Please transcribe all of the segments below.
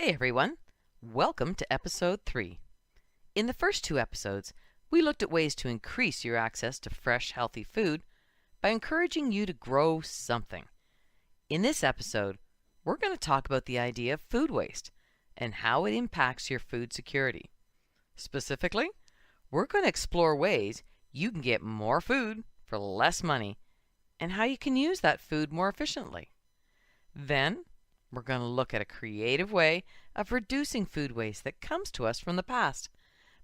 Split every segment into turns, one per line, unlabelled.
Hey everyone, welcome to episode 3. In the first 2 episodes, we looked at ways to increase your access to fresh, healthy food by encouraging you to grow something. In this episode, we're going to talk about the idea of food waste and how it impacts your food security. Specifically, we're going to explore ways you can get more food for less money and how you can use that food more efficiently. Then, we're going to look at a creative way of reducing food waste that comes to us from the past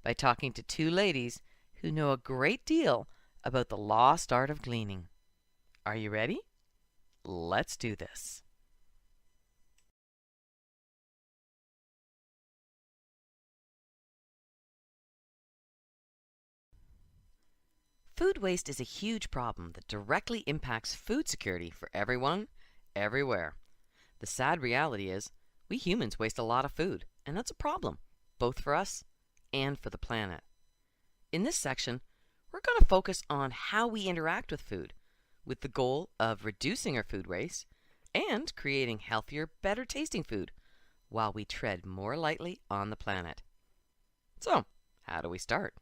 by talking to 2 ladies who know a great deal about the lost art of gleaning. Are you ready? Let's do this. Food waste is a huge problem that directly impacts food security for everyone, everywhere. The sad reality is, we humans waste a lot of food, and that's a problem, both for us and for the planet. In this section, we're going to focus on how we interact with food, with the goal of reducing our food waste and creating healthier, better tasting food, while we tread more lightly on the planet. So, how do we start?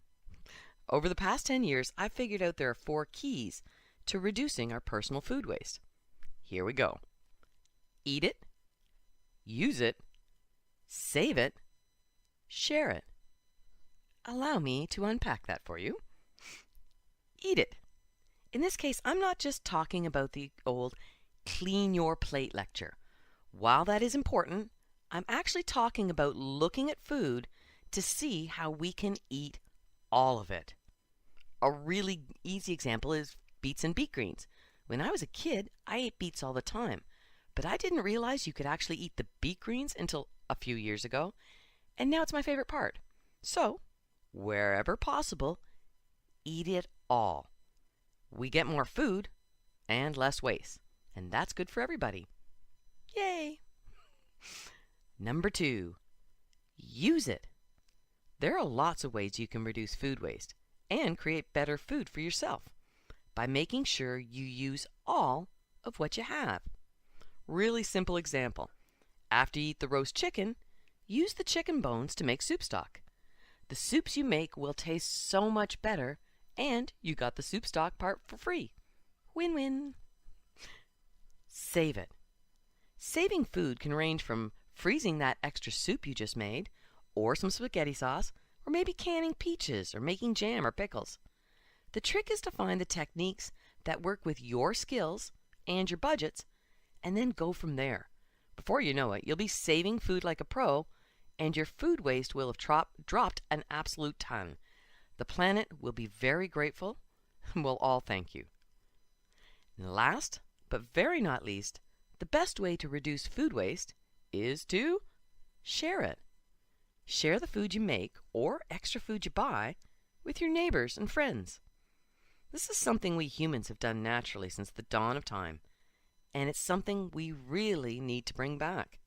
Over the past 10 years, I've figured out there are 4 keys to reducing our personal food waste. Here we go. Eat it, use it, save it, share it. Allow me to unpack that for you. Eat it. In this case, I'm not just talking about the old clean your plate lecture. While that is important, I'm actually talking about looking at food to see how we can eat all of it. A really easy example is beets and beet greens. When I was a kid, I ate beets all the time. But I didn't realize you could actually eat the beet greens until a few years ago, and now it's my favorite part. So, wherever possible, eat it all. We get more food and less waste, and that's good for everybody. Yay! Number 2, use it. There are lots of ways you can reduce food waste and create better food for yourself by making sure you use all of what you have. Really simple example. After you eat the roast chicken, use the chicken bones to make soup stock. The soups you make will taste so much better, and you got the soup stock part for free. Win-win. Save it. Saving food can range from freezing that extra soup you just made, or some spaghetti sauce, or maybe canning peaches or making jam or pickles. The trick is to find the techniques that work with your skills and your budgets, and then go from there. Before you know it, you'll be saving food like a pro, and your food waste will have dropped an absolute ton. The planet will be very grateful, and we'll all thank you. And last, but very not least, the best way to reduce food waste is to share it. Share the food you make, or extra food you buy, with your neighbors and friends. This is something we humans have done naturally since the dawn of time, and it's something we really need to bring back.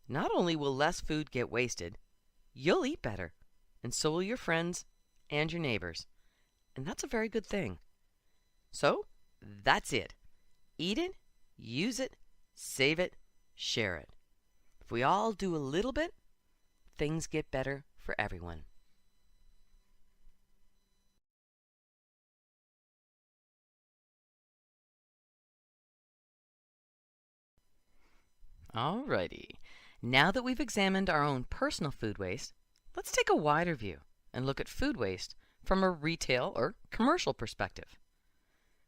Not only will less food get wasted, you'll eat better, and so will your friends and your neighbors. And that's a very good thing. So, that's it. Eat it, use it, save it, share it. If we all do a little bit, things get better for everyone. Alrighty, now that we've examined our own personal food waste, let's take a wider view and look at food waste from a retail or commercial perspective.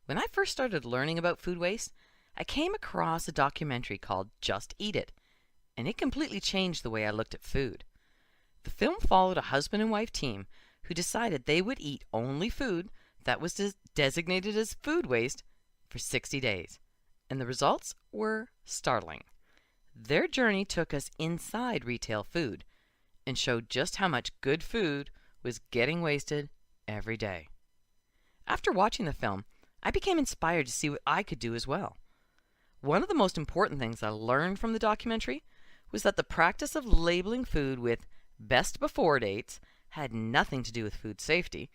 When I first started learning about food waste, I came across a documentary called Just Eat It, and it completely changed the way I looked at food. The film followed a husband and wife team who decided they would eat only food that was designated as food waste for 60 days, and the results were startling. Their journey took us inside retail food and showed just how much good food was getting wasted every day. After watching the film, I became inspired to see what I could do as well. One of the most important things I learned from the documentary was that the practice of labeling food with best before dates had nothing to do with food safety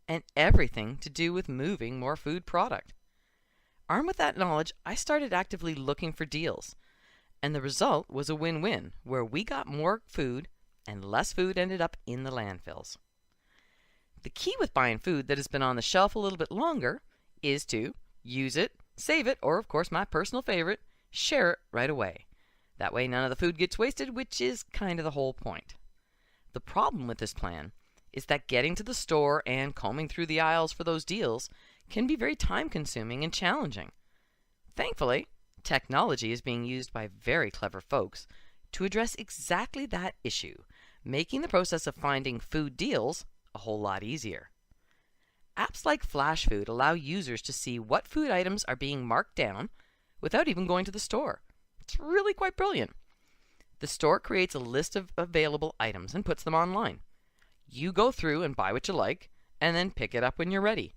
and everything to do with moving more food product. Armed with that knowledge, I started actively looking for deals And the result was a win-win, where we got more food and less food ended up in the landfills. The key with buying food that has been on the shelf a little bit longer is to use it, save it, or of course my personal favorite, share it right away. That way none of the food gets wasted, which is kind of the whole point. The problem with this plan is that getting to the store and combing through the aisles for those deals can be very time-consuming and challenging. Thankfully, technology is being used by very clever folks to address exactly that issue, making the process of finding food deals a whole lot easier. Apps like Flash Food allow users to see what food items are being marked down without even going to the store. It's really quite brilliant. The store creates a list of available items and puts them online. You go through and buy what you like, and then pick it up when you're ready.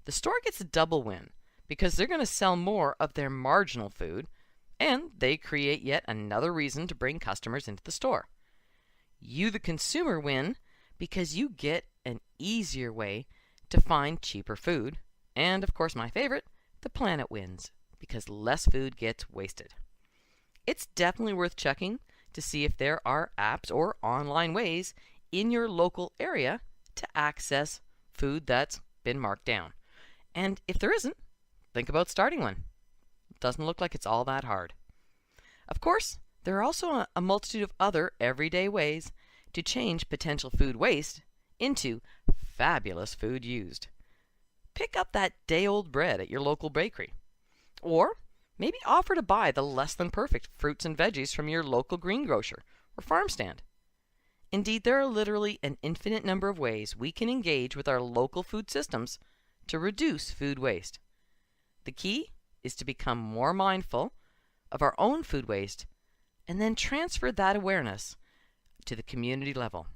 The store gets a double win because they're going to sell more of their marginal food, and they create yet another reason to bring customers into the store. You, the consumer, win because you get an easier way to find cheaper food, and of course my favorite, the planet wins because less food gets wasted. It's definitely worth checking to see if there are apps or online ways in your local area to access food that's been marked down. And if there isn't, think about starting one. It doesn't look like it's all that hard. Of course, there are also a multitude of other everyday ways to change potential food waste into fabulous food used. Pick up that day-old bread at your local bakery. Or maybe offer to buy the less than perfect fruits and veggies from your local greengrocer or farm stand. Indeed, there are literally an infinite number of ways we can engage with our local food systems to reduce food waste. The key is to become more mindful of our own food waste and then transfer that awareness to the community level.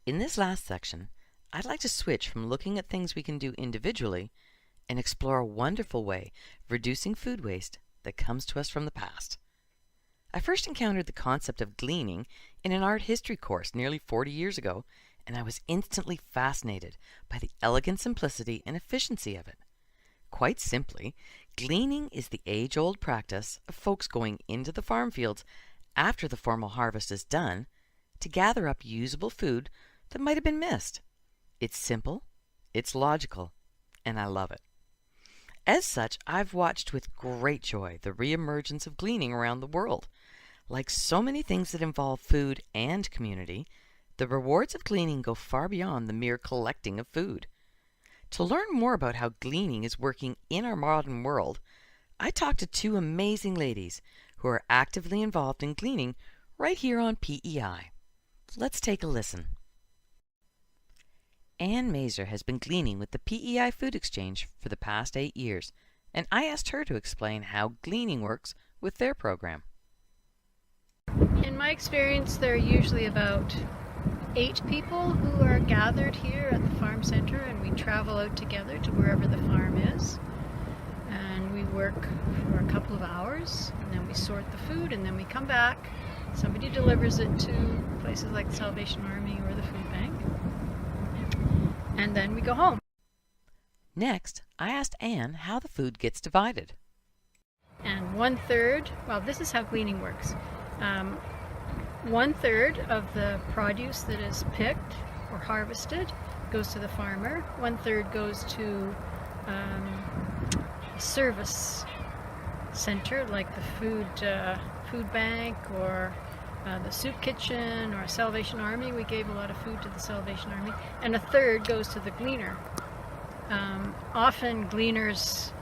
In this last section, I'd like to switch from looking at things we can do individually and explore a wonderful way of reducing food waste that comes to us from the past. I first encountered the concept of gleaning in an art history course nearly 40 years ago, and I was instantly fascinated by the elegant simplicity and efficiency of it. Quite simply, gleaning is the age-old practice of folks going into the farm fields after the formal harvest is done to gather up usable food that might have been missed. It's simple, it's logical, and I love it. As such, I've watched with great joy the reemergence of gleaning around the world. Like so many things that involve food and community, the rewards of gleaning go far beyond the mere collecting of food. To learn more about how gleaning is working in our modern world, I talked to two amazing ladies who are actively involved in gleaning right here on PEI. Let's take a listen. Ann Mazer has been gleaning with the PEI Food Exchange for the past 8 years, and I asked her to explain how gleaning works with their program.
In my experience, there are usually about 8 people who are gathered here at the farm center, and we travel out together to wherever the farm is. And we work for a couple of hours, and then we sort the food, and then we come back. Somebody delivers it to places like the Salvation Army or the food bank. And then we go home.
Next, I asked Ann how the food gets divided.
And 1/3, well, this is how gleaning works. 1/3 of the produce that is picked or harvested goes to the farmer. 1/3 goes to a service center like the food bank or the soup kitchen or Salvation Army. We gave a lot of food to the Salvation Army. And 1/3 goes to the gleaner. Often gleaners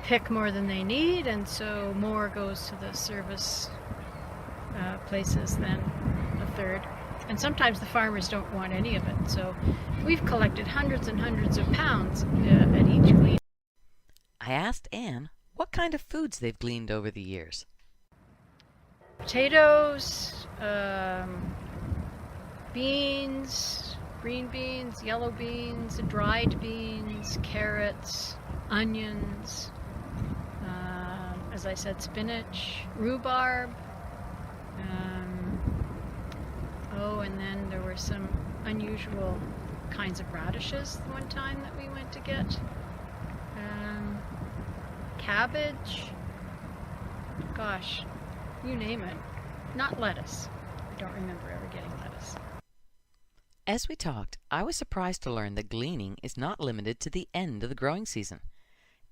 pick more than they need, and so more goes to the service places than 1/3. And sometimes the farmers don't want any of it. So we've collected hundreds and hundreds of pounds at each glean.
I asked Ann what kind of foods they've gleaned over the years.
Potatoes, beans, green beans, yellow beans, dried beans, carrots, onions, as I said, spinach, rhubarb, and then there were some unusual kinds of radishes the one time that we went to get. Cabbage, gosh, you name it. Not lettuce. I don't remember ever getting lettuce.
As we talked, I was surprised to learn that gleaning is not limited to the end of the growing season.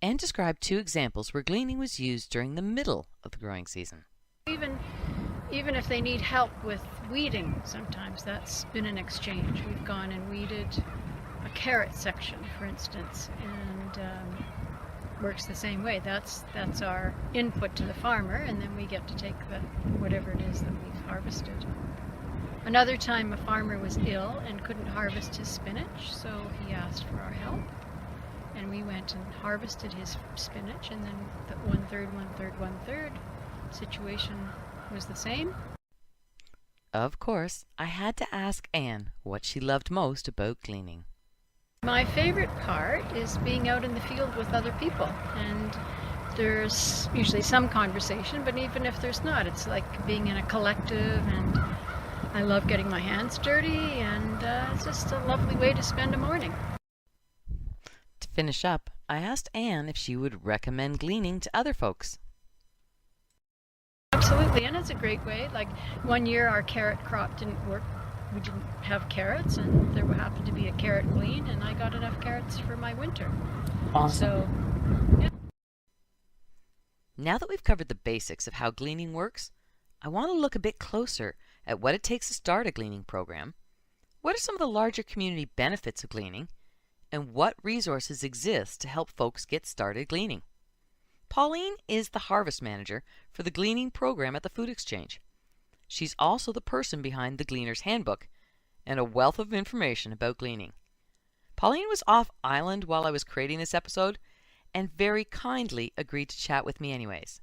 Anne described 2 examples where gleaning was used during the middle of the growing season.
Even if they need help with weeding, sometimes that's been an exchange. We've gone and weeded a carrot section, for instance, and works the same way. That's our input to the farmer, and then we get to take whatever it is that we've harvested. Another time a farmer was ill and couldn't harvest his spinach, so he asked for our help. And we went and harvested his spinach, and then the 1/3, 1/3, 1/3 situation was the same.
Of course, I had to ask Anne what she loved most about gleaning.
My favorite part is being out in the field with other people, and there's usually some conversation, but even if there's not, it's like being in a collective, and I love getting my hands dirty, and it's just a lovely way to spend a morning.
To finish up, I asked Anne if she would recommend gleaning to other folks.
Absolutely, and it's a great way. Like one year our carrot crop didn't work. We didn't have carrots, and there happened to be a carrot glean, and I got enough carrots for my winter.
Awesome.
So, yeah.
Now that we've covered the basics of how gleaning works, I want to look a bit closer at what it takes to start a gleaning program. What are some of the larger community benefits of gleaning, and what resources exist to help folks get started gleaning? Pauline is the harvest manager for the gleaning program at the Food Exchange. She's also the person behind the Gleaner's Handbook and a wealth of information about gleaning. Pauline was off island while I was creating this episode and very kindly agreed to chat with me anyways.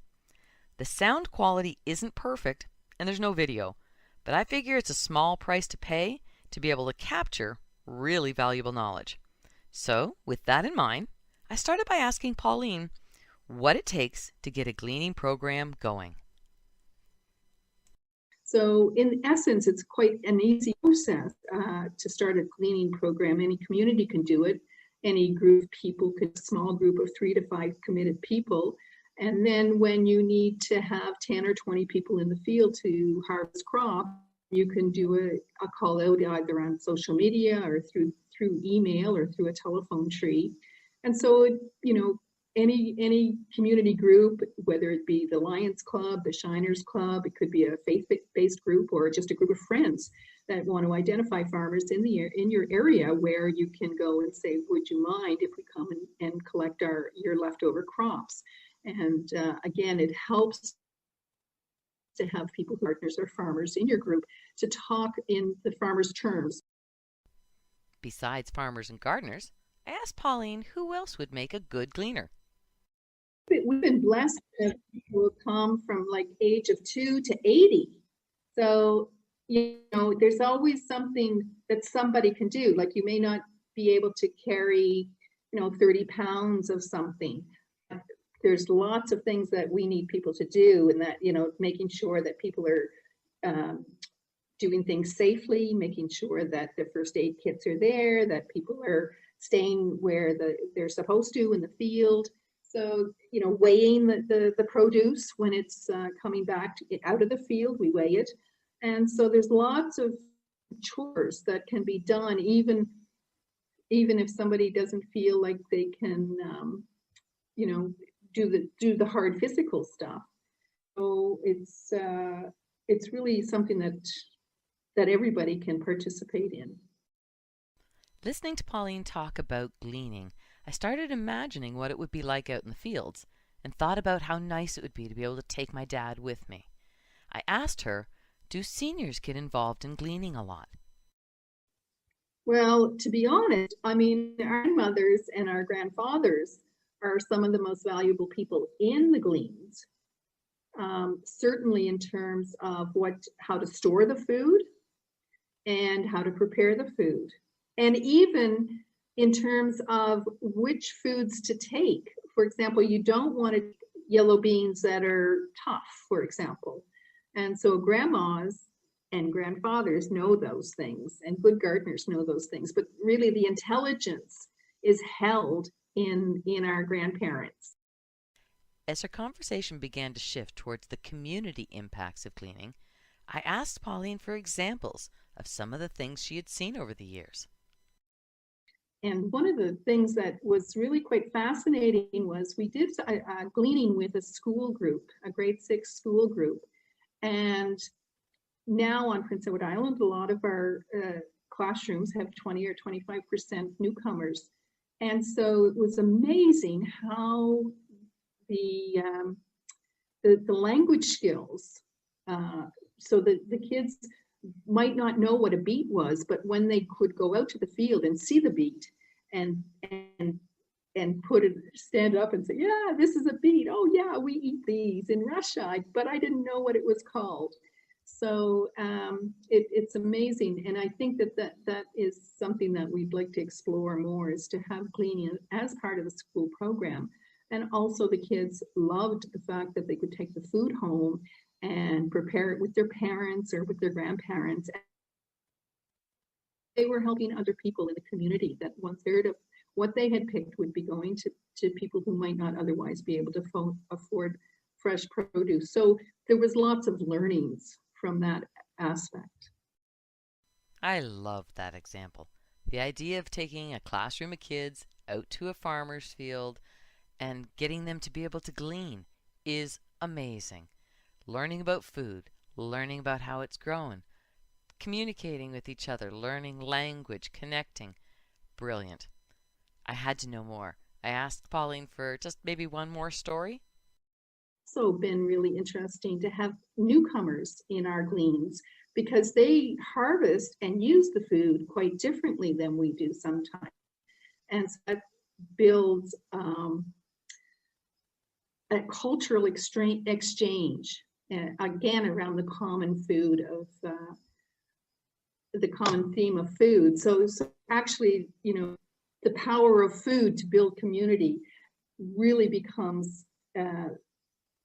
The sound quality isn't perfect and there's no video, but I figure it's a small price to pay to be able to capture really valuable knowledge. So, with that in mind, I started by asking Pauline what it takes to get a gleaning program going.
So in essence, it's quite an easy process to start a gleaning program. Any community can do it. Any group of people, a small group of 3 to 5 committed people. And then when you need to have 10 or 20 people in the field to harvest crop, you can do a call out either on social media or through email or through a telephone tree. And so, any community group, whether it be the Lions Club, the Shiners Club, it could be a faith-based group or just a group of friends that want to identify farmers in your area where you can go and say, would you mind if we come and collect your leftover crops? And again, it helps to have people, partners or farmers in your group, to talk in the farmers' terms.
Besides farmers and gardeners, I asked Pauline who else would make a good gleaner.
We've been blessed that people come from like age of 2 to 80. So, there's always something that somebody can do. Like you may not be able to carry, 30 pounds of something. There's lots of things that we need people to do, and that, making sure that people are doing things safely, making sure that the first aid kits are there, that people are staying where they're supposed to in the field. So, weighing the produce when it's coming back out of the field, we weigh it. And so there's lots of chores that can be done, even if somebody doesn't feel like they can, do the hard physical stuff. So it's really something that everybody can participate in.
Listening to Pauline talk about gleaning, I started imagining what it would be like out in the fields and thought about how nice it would be to be able to take my dad with me. I asked her, do seniors get involved in gleaning a lot?
Well, to be honest, our grandmothers and our grandfathers are some of the most valuable people in the gleans. Certainly in terms of how to store the food and how to prepare the food. And even in terms of which foods to take. For example, you don't want yellow beans that are tough, for example. And so grandmas and grandfathers know those things, and good gardeners know those things, but really the intelligence is held in our grandparents.
As our conversation began to shift towards the community impacts of gleaning, I asked Pauline for examples of some of the things she had seen over the years.
And one of the things that was really quite fascinating was we did a gleaning with a school group, a grade 6 school group. And now on Prince Edward Island, a lot of our classrooms have 20 or 25% newcomers. And so it was amazing how the language skills, so the kids might not know what a beet was, but when they could go out to the field and see the beet and stand up and say, yeah, this is a beet. Oh yeah, we eat these in Russia, but I didn't know what it was called. So it's amazing. And I think that is something that we'd like to explore more, is to have gleaning as part of the school program. And also the kids loved the fact that they could take the food home and prepare it with their parents or with their grandparents. They were helping other people in the community, that 1/3 of what they had picked would be going to people who might not otherwise be able to afford fresh produce. So there was lots of learnings from that aspect.
I love that example. The idea of taking a classroom of kids out to a farmer's field and getting them to be able to glean is amazing. Learning about food, learning about how it's grown, communicating with each other, learning language, connecting. Brilliant. I had to know more. I asked Pauline for just maybe one more story.
Also been really interesting to have newcomers in our gleanings, because they harvest and use the food quite differently than we do sometimes. And so that builds a cultural exchange, again, around the common food of the common theme of food. So actually, the power of food to build community really becomes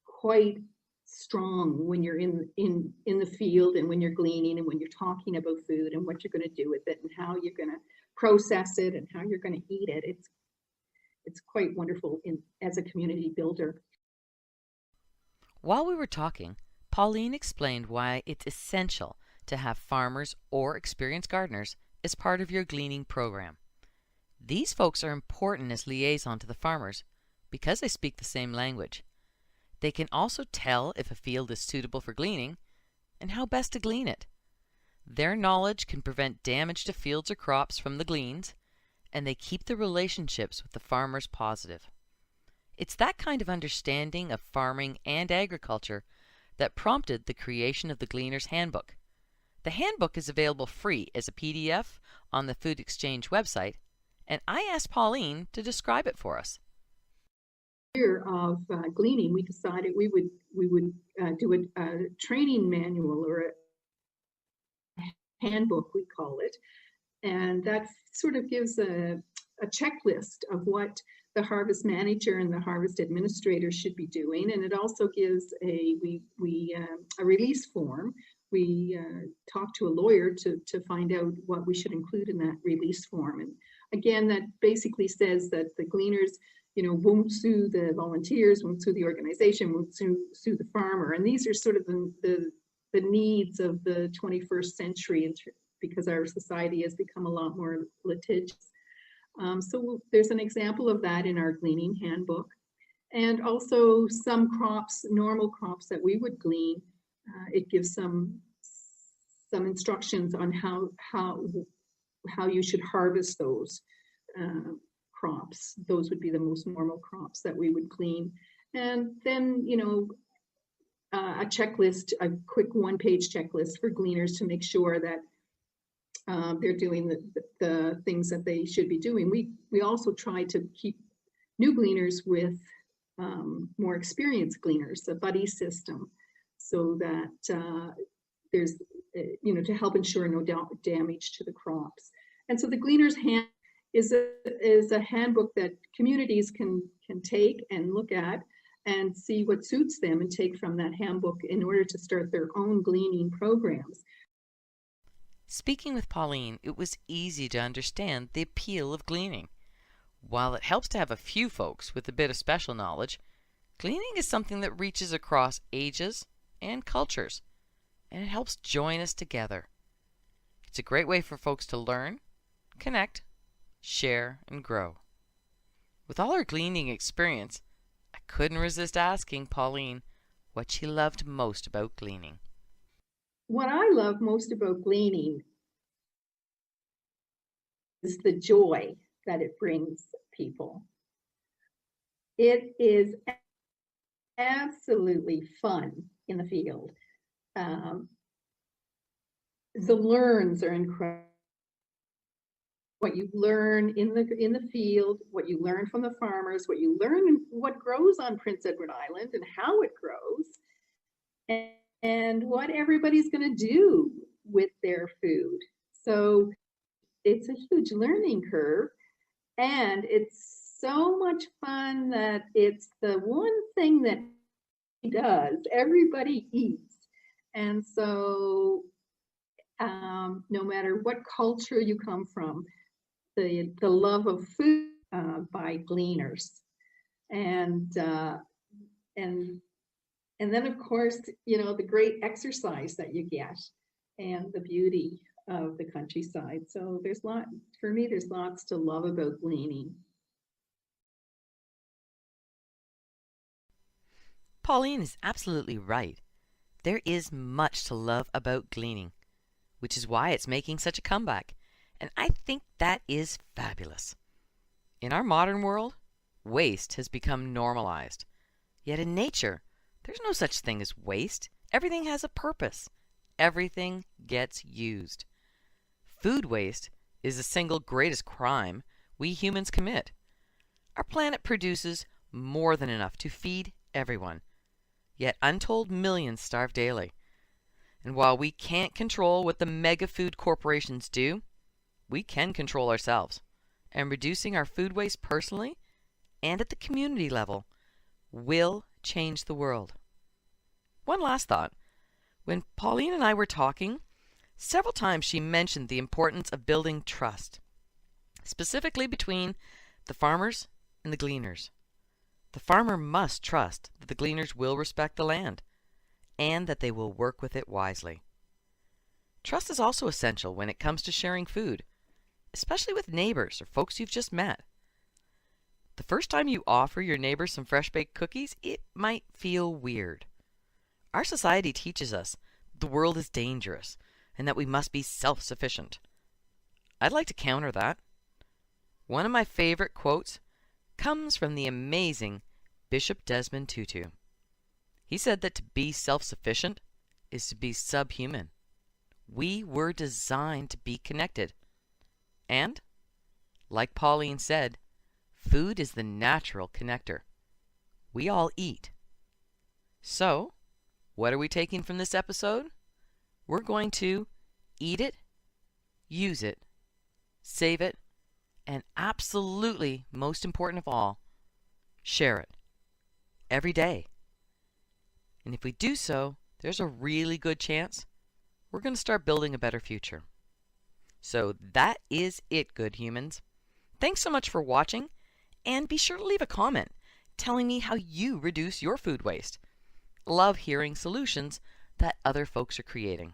quite strong when you're in the field, and when you're gleaning, and when you're talking about food and what you're going to do with it and how you're going to process it and how you're going to eat it. It's quite wonderful as a community builder.
While we were talking, Pauline explained why it's essential to have farmers or experienced gardeners as part of your gleaning program. These folks are important as liaison to the farmers because they speak the same language. They can also tell if a field is suitable for gleaning and how best to glean it. Their knowledge can prevent damage to fields or crops from the gleans, and they keep the relationships with the farmers positive. It's that kind of understanding of farming and agriculture that prompted the creation of the Gleaner's Handbook. The handbook is available free as a PDF on the Food Exchange website, and I asked Pauline to describe it for us.
Year of gleaning, we decided we would do a training manual, or a handbook, we call it, and that sort of gives a checklist of what the harvest manager and the harvest administrator should be doing, and it also gives a release form. We talk to a lawyer to find out what we should include in that release form, and again, that basically says that the gleaners, won't sue the volunteers, won't sue the organization, won't sue the farmer, and these are sort of the needs of the 21st century, because our society has become a lot more litigious. So there's an example of that in our gleaning handbook. And also some crops, normal crops that we would glean, it gives some instructions on how you should harvest those crops. Those would be the most normal crops that we would glean. And then, a checklist, a quick one-page checklist for gleaners to make sure that they're doing the things that they should be doing. We also try to keep new gleaners with more experienced gleaners, a buddy system, so that there's, to help ensure no damage to the crops. And so the Gleaner's Hand is a handbook that communities can take and look at and see what suits them and take from that handbook in order to start their own gleaning programs.
Speaking with Pauline, it was easy to understand the appeal of gleaning. While it helps to have a few folks with a bit of special knowledge, gleaning is something that reaches across ages and cultures, and it helps join us together. It's a great way for folks to learn, connect, share, and grow. With all her gleaning experience, I couldn't resist asking Pauline what she loved most about gleaning.
What I love most about gleaning is the joy that it brings people. It is absolutely fun in the field. The learns are incredible. What you learn in the field, what you learn from the farmers, what you learn, what grows on Prince Edward Island and how it grows, and what everybody's going to do with their food. So it's a huge learning curve, and it's so much fun that it's the one thing that everybody eats. And so no matter what culture you come from, the love of food by gleaners, and then of course, you know, the great exercise that you get and the beauty of the countryside. So there's lots to love about gleaning.
Pauline is absolutely right. There is much to love about gleaning, which is why it's making such a comeback, and I think that is fabulous. In our modern world, waste has become normalized. Yet in nature, there's no such thing as waste. Everything has a purpose. Everything gets used. Food waste is the single greatest crime we humans commit. Our planet produces more than enough to feed everyone, yet untold millions starve daily. And while we can't control what the mega food corporations do, we can control ourselves. And reducing our food waste personally and at the community level will change the world. One last thought. When Pauline and I were talking, several times she mentioned the importance of building trust, specifically between the farmers and the gleaners. The farmer must trust that the gleaners will respect the land and that they will work with it wisely. Trust is also essential when it comes to sharing food, especially with neighbors or folks you've just met. The first time you offer your neighbor some fresh-baked cookies, it might feel weird. Our society teaches us the world is dangerous and that we must be self-sufficient. I'd like to counter that. One of my favorite quotes comes from the amazing Bishop Desmond Tutu. He said that to be self-sufficient is to be subhuman. We were designed to be connected. And, like Pauline said, food is the natural connector. We all eat. So, what are we taking from this episode? We're going to eat it, use it, save it, and absolutely, most important of all, share it. Every day. And if we do so, there's a really good chance we're going to start building a better future. So that is it, good humans. Thanks so much for watching, and be sure to leave a comment telling me how you reduce your food waste. Love hearing solutions that other folks are creating.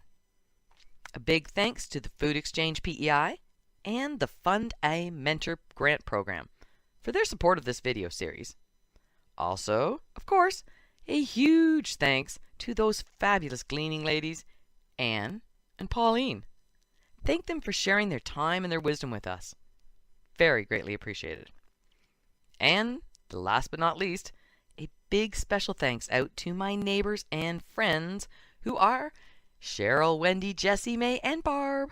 A big thanks to the Food Exchange PEI and the Fund a Mentor Grant Program for their support of this video series. Also, of course, a huge thanks to those fabulous gleaning ladies, Anne and Pauline. Thank them for sharing their time and their wisdom with us. Very greatly appreciated. And last but not least, a big special thanks out to my neighbors and friends who are Cheryl, Wendy, Jessie, May, and Barb.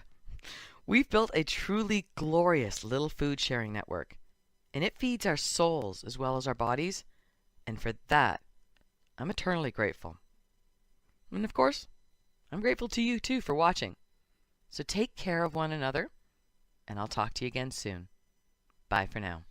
We've built a truly glorious little food sharing network, and it feeds our souls as well as our bodies, and for that, I'm eternally grateful. And of course, I'm grateful to you too for watching. So take care of one another, and I'll talk to you again soon. Bye for now.